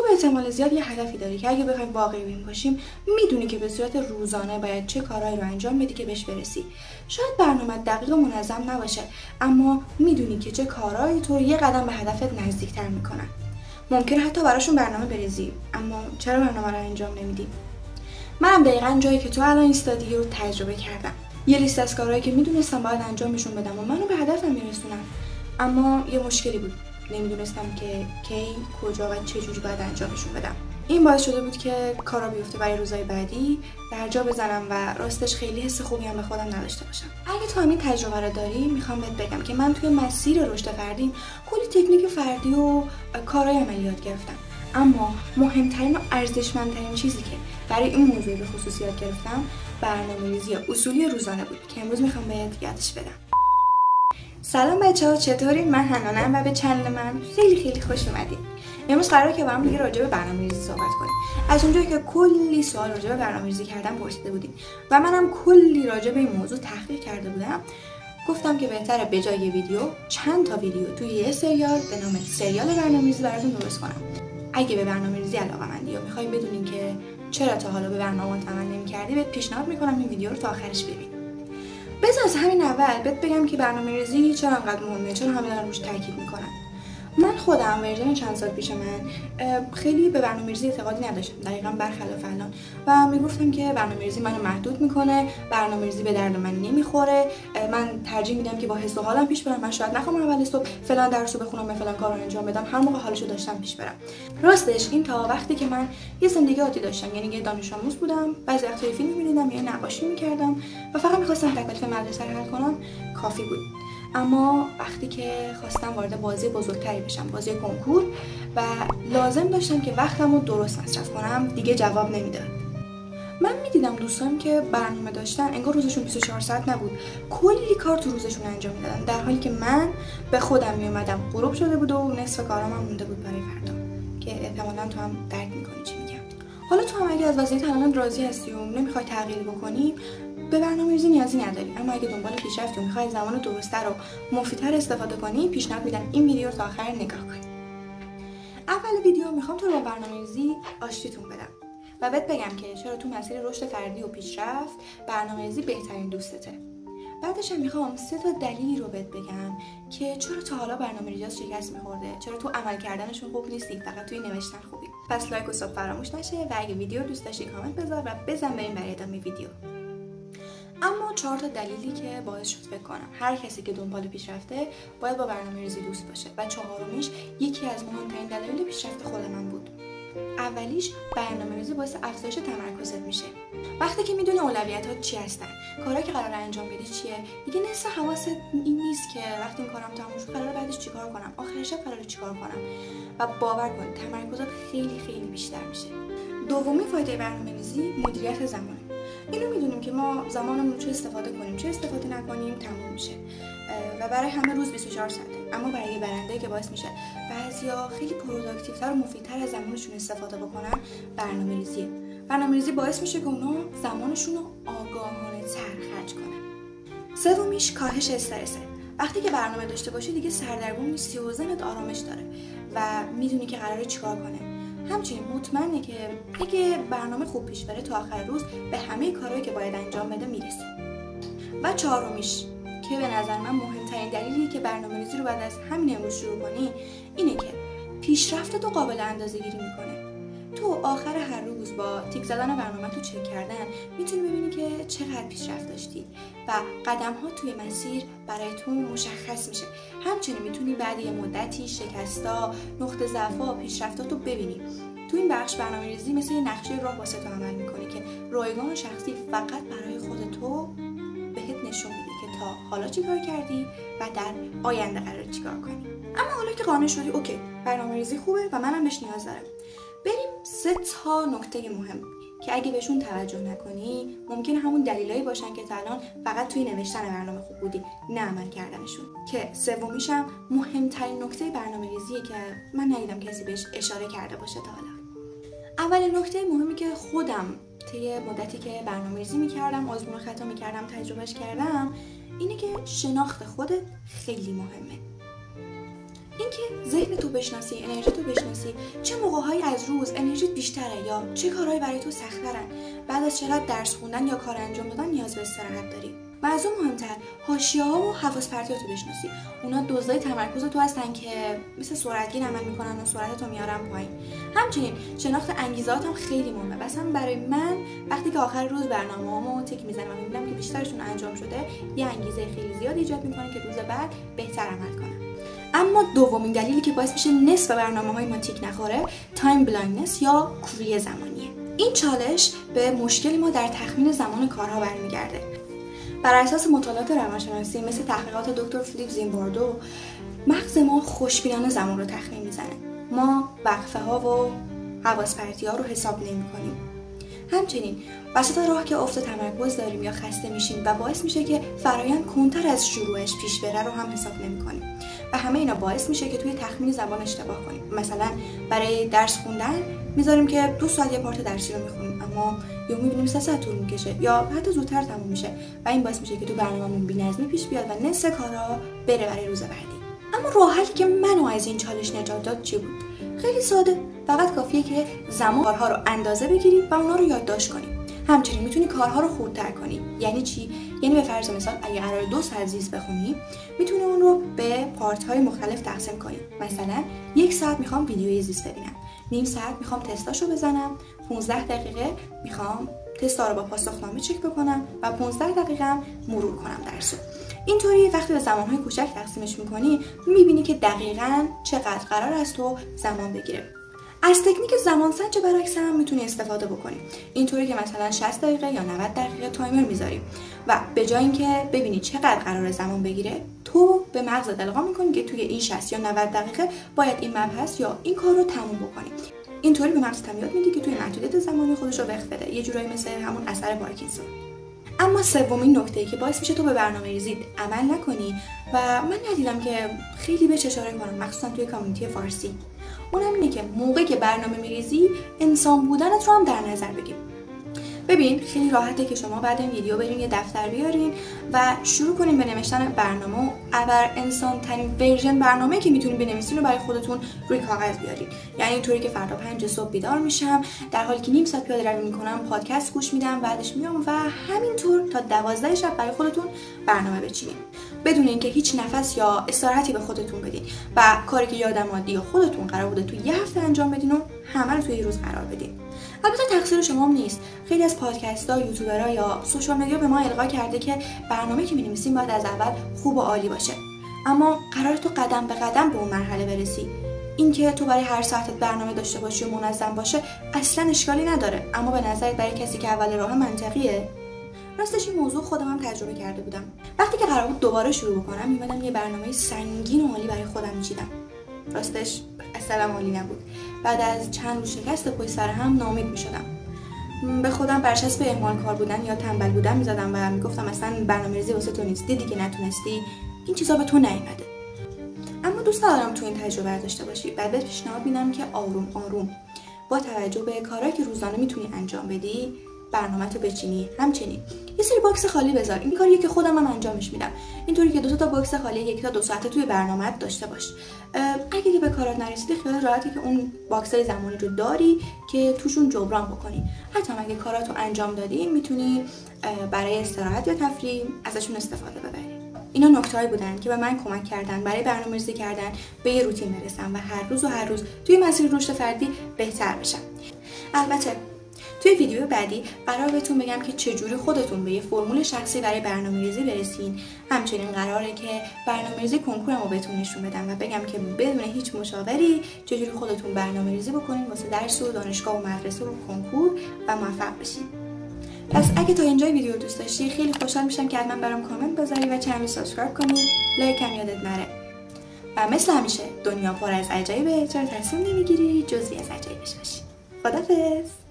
به احتمال زیاد یه هدفی داری که اگه بخوایم واقعی بین باشیم میدونی که به صورت روزانه باید چه کارهایی رو انجام بدی که بهش برسی. شاید برنامه دقیق و منظم نباشه، اما میدونی که چه کارهایی تو یه قدم به هدفت نزدیکتر میکنن. ممکنه حتی براشون برنامه بریزی، اما چرا برنامه رو انجام نمیدی؟ منم دقیقاً جایی که تو الان ایستادی رو تجربه کردم. یه لیست از کارهایی که میدونستم باید انجامشون بدم و منو به هدفم میرسونن، اما یه مشکلی بود. نمیدونستم که کی، کجا و چه جوری باید انجامشون بدم. این باعث شده بود که کارا بیفته برای روزهای بعدی درجا بزنم و راستش خیلی حس خوبی هم به خودم نداشته باشم. اگه تو همین تجربه رو داری، میخوام بهت بگم که من توی مسیر رشد فردی کلی تکنیک فردی و کارهای عملی یاد گرفتم، اما مهمترین و ارزشمندترین چیزی که برای این موضوع به خصوص یاد گرفتم برنامه‌ریزی اصولی روزانه بود که امروز میخوام بهت یادش بدم. سلام بچه‌ها، چطورین؟ من حنانم و به چنل من خیلی خوش اومدید. امروز قراره که با هم دیگه راجع به برنامه‌ریزی صحبت کنیم. از اونجایی که کلی سوال راجع به برنامه‌ریزی کردن پرسیده بودین و منم کلی راجع به این موضوع تحقیق کرده بودم، گفتم که بهتره به جای ویدیو چند تا ویدیو توی یه سریال به نام سریال برنامه‌ریزی براتون درست کنم. اگه به برنامه‌ریزی علاقه‌مندی یا می‌خوای بدونین که چرا تا حالا به برنامه‌ات عمل نمی‌کردی، بهت پیشنهاد می‌کنم این ویدیو رو تا آخرش ببین. بذار از همین اول بهت بگم که برنامه‌ریزی چرا انقدر مهمه، چرا همه دارن روش تاکید میکنن. من خودم ورژن چند سال پیش من خیلی به برنامه‌ریزی اعتقادی نداشتم، دقیقاً برخلاف الان، و میگفتم که برنامه‌ریزی منو محدود میکنه، برنامه‌ریزی به درد من نمیخوره، من ترجیح میدم که با حس و حالم پیش برم، من شاید نخوام اول صبح فلان درسو بخونم، فلان کارو انجام بدم، هر موقع حالشو داشتم پیش برم. راستش این تا وقتی که من یه زندگی عادی داشتم، یعنی یه دانش آموز بودم، بعضی وقتا فیلم می‌دیدم یا نقاشی می‌کردم و فقط می‌خواستم تکلیف مدرسه رو حل کنم، کافی بود. اما وقتی که خواستم وارد بازی بزرگتری بشم، بازی کنکور، و لازم داشتم که وقتم رو درست مصرف کنم، دیگه جواب نمیداد. من میدیدم دوستان که برنامه داشتن انگار روزشون 24 ساعت نبود، کلی کار تو روزشون انجام میدادن، در حالی که من به خودم میومدم غروب شده بود و نصف کارام هم مونده بود برای فردا، که احتمالاً تو هم درک میکنی چی میگم. حالا تو هم اگه از وضعیت الان راضی هستی و نمیخوای تغییر بکنی، به برنامه‌ریزی نیازی نداری، اما اگه دنبال پیشرفتی و میخوای زمان درست‌تر و مفیدتر استفاده کنی، پیشنهاد میدم این ویدیو رو تا آخر نگاه کنی. اول ویدیو میخوام تو رو با برنامه‌ریزی آشتیتون بدم و بهت بگم که چرا تو مسیر رشد فردی و پیشرفت برنامه‌ریزی بهترین دوستته. بعدش هم میخوام 3 تا دلیل رو بهت بگم که چرا تا حالا برنامه‌ریزیات شکست می‌خورده، چرا تو عمل کردنشون خوب نیستی، فقط توی نوشتن خوبی. پس لایک و ساب فراموش نشه و اگه ویدیو دوست داشتی کامنت بذار و بزن بریم برای ادامه ویدیو. اما 4 تا دلیلی که باعث شد فکر کنم هر کسی که دنبال پیشرفته باید با برنامه‌ریزی دوست باشه، و 4میش یکی از مهمترین دلایل پیشرفت خود من بود. اولیش برنامه‌ریزی باعث افزایش تمرکزت میشه. وقتی که میدونی اولویتات چی هستن، کارهایی که قراره انجام بدی چیه، دیگه نصف حواست این نیست که وقتی این کارم تموم شد قراره بعدش چیکار کنم، آخر شب قراره چیکار کنم، و باور کن تمرکزت خیلی بیشتر میشه. دومی فایده برنامه‌ریزی مدیریت زمان. اینو میدونیم که ما زمانمون چه استفاده کنیم چه استفاده نکنیم تموم میشه و برای همه روز 24 ساعته، اما برای برنده که باعث میشه بعضیا خیلی پروداکتیوتر و مفیدتر از زمانشون استفاده بکنن برنامه‌ریزیه. برنامه‌ریزی باعث میشه که اونا زمانشون رو آگاهانه تر خرج کنن. سومیش کاهش استرسه. وقتی که برنامه داشته باشی دیگه سردرگم نیستی و ذهنت آرامش داره و میدونی که قراره چیکار کنه. همچنین مطمئنه که اگه برنامه خوب پیش بره تا آخر روز به همه کارهایی که باید انجام بده میرسی. و 4میش که به نظر من مهمترین دلیلی که برنامه‌ریزی رو بعد از همین امروز شروع کنی اینه که پیشرفتت رو قابل اندازه‌گیری میکنه. تو آخر هر روز با تیک زدن برنامه تو چک کردن میتونی ببینی که چقدر پیشرفت داشتی و قدم‌ها توی مسیر برای تو مشخص میشه. همچنین میتونی بعد یه مدتی شکستا، نقطه ضعف‌ها، پیشرفتاتو ببینی. تو این بخش برنامه‌ریزی مثل یه نقشه راه واسه تو عمل میکنه که رایگان شخصی فقط برای خود تو بهت نشون میده که تا حالا چیکار کردی و در آینده قراره چیکار کنی. اما حالا که قانع شدی اوکی برنامه‌ریزی خوبه و منم بهش نیاز دارم، بریم 3 تا نکته مهم که اگه بهشون توجه نکنی ممکنه همون دلایلی باشن که تا الان فقط توی نوشتن برنامه خوب بودی، نه عمل کردنشون. که سومیش هم مهمترین نکته برنامه‌ریزیه که من ندیدم کسی بهش اشاره کرده باشه تا حالا. اولین نکته مهمی که خودم طی مدتی که برنامه‌ریزی می‌کردم، آزمون و خطا می‌کردم، تجربهش کردم، اینه که شناخت خودت خیلی مهمه. اینکه ذهن تو بشناسی، انرژی تو بشناسی، چه موقع‌هایی از روز انرژیت بیشتره یا چه کارهایی برای تو سخت‌ترن، بعد از چقدر درس خوندن یا کار انجام دادن نیاز به استراحت داری. و از اون مهمتر حاشیه‌ها و حواس پرتی‌ها تو بشناسی. اونا دزدای تمرکز تو هستن که مثل سرعتگیر عمل میکنن و سرعتتو میارن پایین. همچنین شناخت انگیزه‌هات هم خیلی مهمه. مثلا برای من وقتی که آخر روز برنامه‌هامو تیک میزنم و میبینم که بیشترشون انجام شده، یه انگیزه خیلی زیاد ایجاد میکنه که روز بعد بهتر عمل کنم. اما دومین دلیلی که باعث میشه نصف برنامه‌های ما تیک نخوره، تایم بلایندنس یا کوری زمانیه. این چالش به مشکل ما در تخمین زمان کارها برمیگرده. بر اساس مطالعات روانشناسی مثل تحقیقات دکتر فیلیپ زیمباردو، مغز ما خوشبینانه زمان رو تخمین میزنه. ما وقفه ها و حواس پرتی ها رو حساب نمی کنیم. همچنین وسط راه که افت تمرکز داریم یا خسته میشیم و باعث میشه که فرایند کنتر از شروعش پیش بره رو هم حساب نمی کنیم. و همه اینا باعث میشه که توی تخمین زمان اشتباه کنیم. مثلا برای درس خوندن میذاریم که 2 ساعت یه پارت درسی رو میخونیم، اما یا میبینیم 3 ساعت طول میکشه یا حتی زودتر تموم میشه و این باعث میشه که تو برنامه‌مون بی‌نظمی پیش بیاد و نصف کارا بره برای روز بعدی. اما راه حلی که منو از این چالش نجات داد چی بود؟ خیلی ساده، فقط کافیه که زمان کارها رو اندازه بگیری و اونا رو یادداشت کنی. همچنین میتونی کارها رو خردتر کنی. یعنی چی؟ یعنی به فرض مثال اگه قرار 2 ساعت زیست بخونی، میتونی اون رو به پارت‌های مختلف تقسیم کنی. مثلا 1 ساعت میخوام ویدیوی زیست ببینم، نیم ساعت میخوام تستاشو بزنم، 15 دقیقه میخوام تستا رو با پاسخنامه چک بکنم و 15 دقیقه هم مرور کنم درسو. اینطوری وقتی به زمانهای کوچک تقسیمش میکنی، میبینی که دقیقاً چقدر قرار از تو زمان بگیره. از تکنیک زمان سنج برعکس هم میتونی استفاده بکنی. اینطوری که مثلا 60 دقیقه یا 90 دقیقه تایمر میذاری و به جای اینکه ببینی چقدر قرار زمان بگیره، تو به مغزت القا میکنی که توی این 60 یا 90 دقیقه باید این مبحث یا این کار رو تموم بکنی. اینطوری به مغزت یاد میدی که توی محدودیت زمانی خودش رو وقف بده، یه جورایی مثل همون اثر پارکینسون. اما سومین نکته‌ای که باعث میشه تو به برنامه‌ریزی عمل نکنی و من ندیدم که خیلی بهش اشاره کنم، مخصوصا توی کامیونیتی فارسی، اونم اینه که موقعی که برنامه میریزی انسان بودنت رو هم در نظر بگیر. ببین خیلی راحته که شما بعد این ویدیو برین یه دفتر بیارین و شروع کنین به نوشتن برنامه و ابر انسان ترین ورژن برنامه‌ای که میتونین بنویسین رو برای خودتون روی کاغذ بیارین. یعنی اینطوری که فردا 5 صبح بیدار میشم، در حالی که نیم ساعت پیاده روی میکنم پادکست گوش میدم، بعدش میام و همینطور تا 12 شب برای خودتون برنامه بچینین، بدون اینکه هیچ نفس یا استراحتی به خودتون بدین و کاری که یادم اومد یا خودتون قرار بوده تو یه هفته انجام بدین و همه رو توی یه روز قرار بدین. البته تقصیر شما هم نیست. خیلی از پادکست‌ها، یوتیوبرها یا سوشال مدیا به ما القا کرده که برنامه‌ای که می‌نویسیم باید از اول خوب و عالی باشه. اما قراره تو قدم به قدم به اون مرحله برسی. اینکه تو برای هر ساعتت برنامه داشته باشی و منظم باشه اصلا اشکالی نداره، اما به نظرت برای کسی که اول راه منطقیه؟ راستش این موضوع خودم هم تجربه کرده بودم. وقتی که قرار بود دوباره شروع بکنم، می‌مدم یه برنامه سنگین و عالی برای خودم می‌چیدم. راستش اصلا عالی نبود. بعد از چند روز شکست پشت سر هم ناامید می‌شدم. به خودم برچسب اهمال کار بودن یا تنبل بودن می‌زدم و میگفتم اصلا برنامه‌ریزی واسه تو نیست، دیدی که نتونستی، این چیزا به تو نیومده. اما دوست دارم تو این تجربه داشته باشی. بعد بهت پیشنهاد میدم که آروم آروم با توجه به کارهایی که روزانه میتونی انجام بدی برنامه‌تو بچینی. همچنین یه سری باکس خالی بذار. این کاریه که خودم هم انجامش میدم، اینطوری که 2 تا باکس خالی 1 تا 2 ساعته توی برنامه‌ت داشته باش. اگه که به کارات نرسیدی خیال راحتی که اون باکس‌های زمانی رو داری که توشون جبران بکنی. حتی اگه کاراتو انجام دادی میتونی برای استراحت یا تفریح ازشون استفاده ببری. اینا نکته‌ای بودن که به من کمک کردن برای برنامه‌ریزی کردن به یه روتین برسم و هر روز توی مسیر رشد فردی بهتر بشم. البته توی ویدیو بعدی قرار بهتون بگم که چجوری خودتون به یه فرمول شخصی برای برنامه‌ریزی برسین. همچنین قراره که برنامه‌ریزی کنکورمو بهتون نشون بدم و بگم که بدون هیچ مشاوری چجوری خودتون برنامه‌ریزی بکنین واسه درس و دانشگاه و مدرسه و کنکور و موفق بشین. پس اگه تا اینجای ویدیو دوست داشتی خیلی خوشحال میشم که حتما برام کامنت بذاری و چنل رو سابسکرایب کنی، لایک هم یادت نره. و مثل همیشه دنیا پر از عجایبه، چرا تصمیم نمیگیری جزئی از عجایبش باشی. خدافظ.